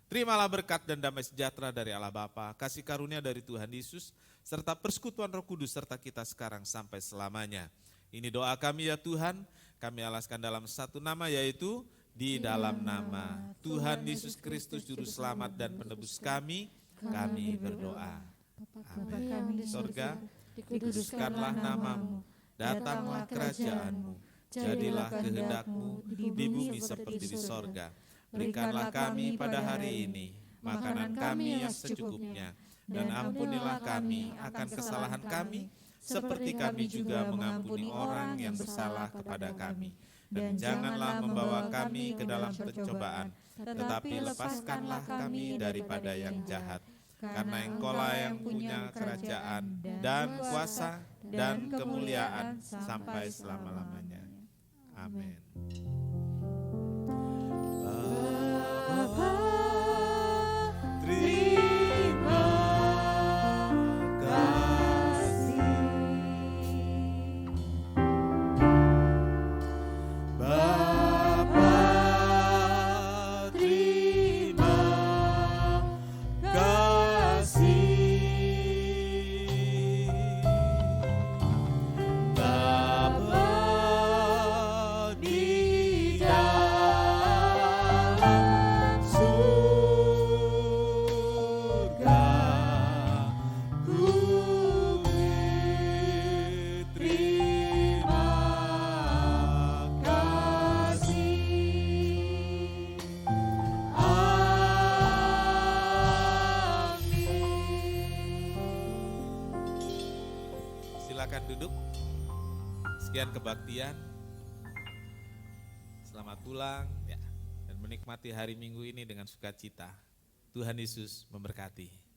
terimalah berkat dan damai sejahtera dari Allah Bapa, kasih karunia dari Tuhan Yesus, serta persekutuan Roh Kudus serta kita sekarang sampai selamanya. Ini doa kami ya Tuhan, kami alaskan dalam satu nama yaitu di dalam nama Tuhan Yesus Kristus Juru Selamat dan Penebus kami berdoa. Amin. Sorga, dikuduskanlah namamu, datanglah kerajaanmu, jadilah kehendak-Mu di bumi seperti di sorga. Berikanlah kami pada hari ini makanan kami yang secukupnya, dan ampunilah kami akan kesalahan kami, seperti kami juga mengampuni orang yang bersalah kepada kami. Dan janganlah membawa kami ke dalam pencobaan, tetapi lepaskanlah kami daripada yang jahat. Karena Engkaulah yang punya kerajaan dan kuasa dan kemuliaan sampai selama-lamanya. Amin. Terima kasih Bapa, terima kasih Bapa di dalam surga, ku berterima kasih. Silakan duduk. Sekian kebaktian. Selamat pulang ya, dan menikmati hari Minggu ini dengan sukacita. Tuhan Yesus memberkati.